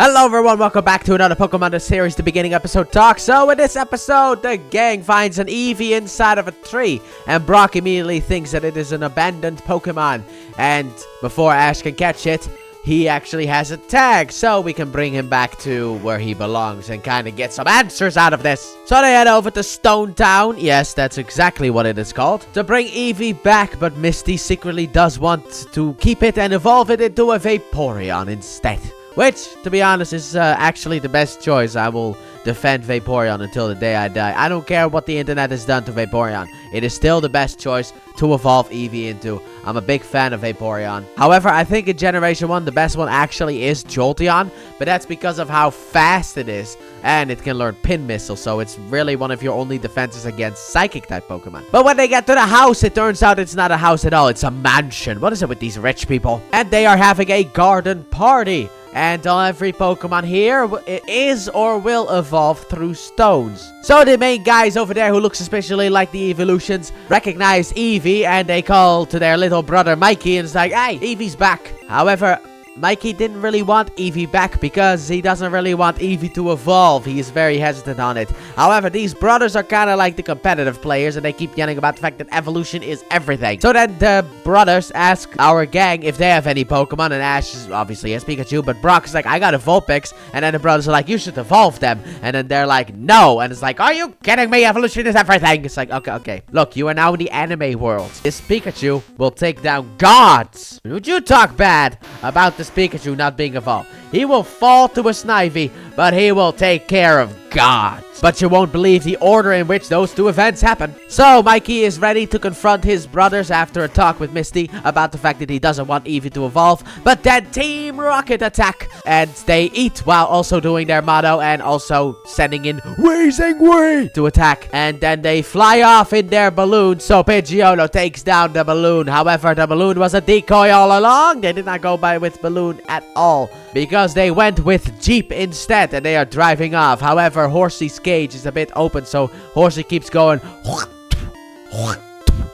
Hello everyone, welcome back to another Pokemon the series, the beginning episode talk. So in this episode, the gang finds an Eevee inside of a tree, and Brock immediately thinks that it is an abandoned Pokemon. And before Ash can catch it, he actually has a tag, so we can bring him back to where he belongs and kind of get some answers out of this. So they head over to Stone Town, yes, that's exactly what it is called, to bring Eevee back, but Misty secretly does want to keep it and evolve it into a Vaporeon instead. Which, to be honest, is actually the best choice. I will defend Vaporeon until the day I die. I don't care what the internet has done to Vaporeon. It is still the best choice to evolve Eevee into. I'm a big fan of Vaporeon. However, I think in Generation 1, the best one actually is Jolteon. But that's because of how fast it is. And it can learn Pin Missile. So it's really one of your only defenses against Psychic-type Pokemon. But when they get to the house, it turns out it's not a house at all. It's a mansion. What is it with these rich people? And they are having a garden party. And every Pokemon here is or will evolve through stones. So the main guys over there who look suspiciously like the evolutions recognize Eevee, and they call to their little brother Mikey and it's like, hey, Eevee's back. However, Mikey didn't really want Eevee back because he doesn't really want Eevee to evolve. He is very hesitant on it. However, these brothers are kind of like the competitive players, and they keep yelling about the fact that evolution is everything. So then the brothers ask our gang if they have any Pokemon, and Ash obviously has Pikachu, but Brock is like, I got a Vulpix, and then the brothers are like, you should evolve them, and then they're like, no, and it's like, are you kidding me? Evolution is everything. It's like, okay. Look, you are now in the anime world. This Pikachu will take down gods. Would you talk bad about this Pikachu not being evolved? He will fall to a Snivy, but he will take care of gods. But you won't believe the order in which those two events happen. So Mikey is ready to confront his brothers after a talk with Misty about the fact that he doesn't want Eevee to evolve. But then Team Rocket attack, and they eat while also doing their motto and also sending in Wheezing Wee to attack. And then they fly off in their balloon, so Pidgeotto takes down the balloon. However, the balloon was a decoy all along. They did not go by with balloon at all, because they went with Jeep instead, and they are driving off. However, Horsey's cage is a bit open, so Horsey keeps going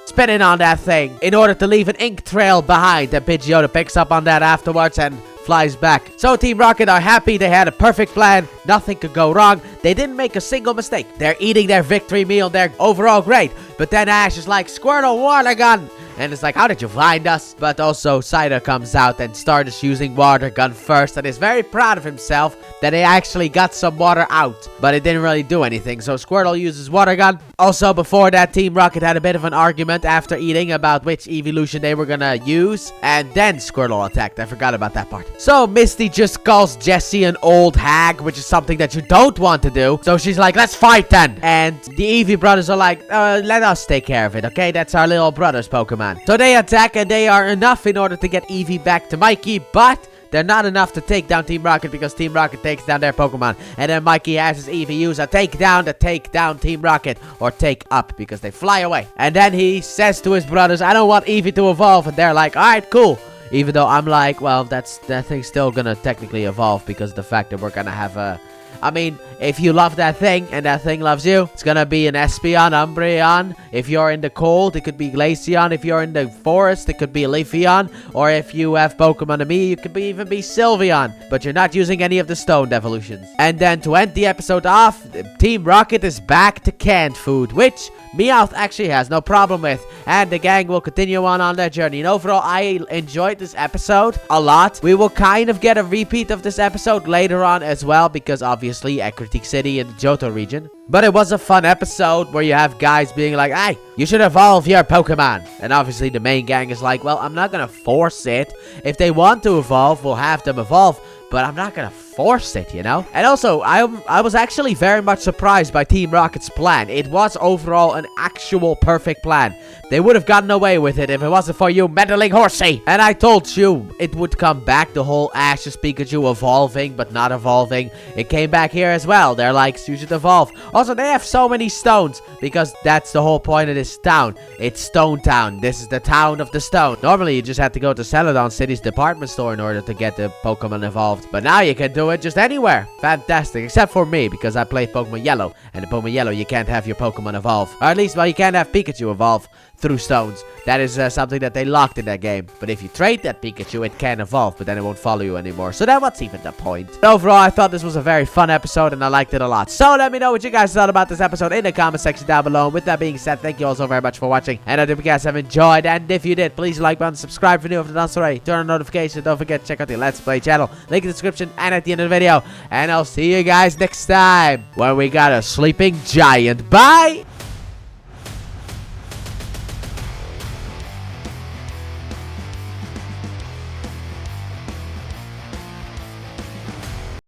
spinning on that thing in order to leave an ink trail behind, and Pidgeotto picks up on that afterwards and flies back. So Team Rocket are happy. They had a perfect plan. Nothing could go wrong. They didn't make a single mistake. They're eating their victory meal. They're overall great. But then Ash is like, Squirtle, water gun. And it's like, how did you find us? But also, Cider comes out and starts using water gun first, and is very proud of himself that he actually got some water out. But it didn't really do anything, so Squirtle uses water gun. Also, before that, Team Rocket had a bit of an argument after eating about which evolution they were gonna use. And then Squirtle attacked. I forgot about that part. So Misty just calls Jessie an old hag, which is something that you don't want to do. So she's like, let's fight then. And the Eevee brothers are like, let us take care of it, okay? That's our little brother's Pokemon. So they attack, and they are enough in order to get Eevee back to Mikey, but they're not enough to take down Team Rocket because Team Rocket takes down their Pokemon. And then Mikey has his Eevee use a takedown to take down Team Rocket, or take up, because they fly away. And then he says to his brothers, I don't want Eevee to evolve, and they're like, alright, cool. Even though I'm like, well, that thing's still gonna technically evolve because of the fact that we're gonna have a... I mean, if you love that thing and that thing loves you, it's gonna be an Espeon, Umbreon. If you're in the cold, it could be Glaceon. If you're in the forest, it could be Leafeon. Or if you have Pokemon to me, you could even be Sylveon. But you're not using any of the stoned evolutions. And then to end the episode off, Team Rocket is back to canned food, which Meowth actually has no problem with. And the gang will continue on their journey. And overall, I enjoyed this episode a lot. We will kind of get a repeat of this episode later on as well, because obviously at Critique City in the Johto region. But it was a fun episode where you have guys being like, hey, you should evolve your Pokemon. And obviously the main gang is like, well, I'm not gonna force it. If they want to evolve, we'll have them evolve. But I'm not gonna force it, you know? And also, I was actually very much surprised by Team Rocket's plan. It was overall an actual perfect plan. They would have gotten away with it if it wasn't for you meddling Horsey. And I told you it would come back, the whole Ash's Pikachu evolving but not evolving. It came back here as well. They're like, you should evolve. Also, they have so many stones because that's the whole point of this town. It's Stone Town. This is the town of the stone. Normally, you just had to go to Celadon City's department store in order to get the Pokemon evolved. But now you can do it just anywhere. Fantastic. Except for me, because I played Pokemon Yellow. And in Pokemon Yellow, you can't have your Pokemon evolve. Or at least, well, you can't have Pikachu evolve through stones. That is something that they locked in that game. But if you trade that Pikachu, it can evolve, but then it won't follow you anymore. So then what's even the point? But overall, I thought this was a very fun episode, and I liked it a lot. So let me know what you guys thought about this episode in the comment section down below. And with that being said, thank you all so very much for watching. And I hope you guys have enjoyed. And if you did, please like button, subscribe if you're new, if you're not already. Turn on notifications. Don't forget to check out the Let's Play channel. Link in the description and at the end of the video. And I'll see you guys next time when we got a sleeping giant. Bye!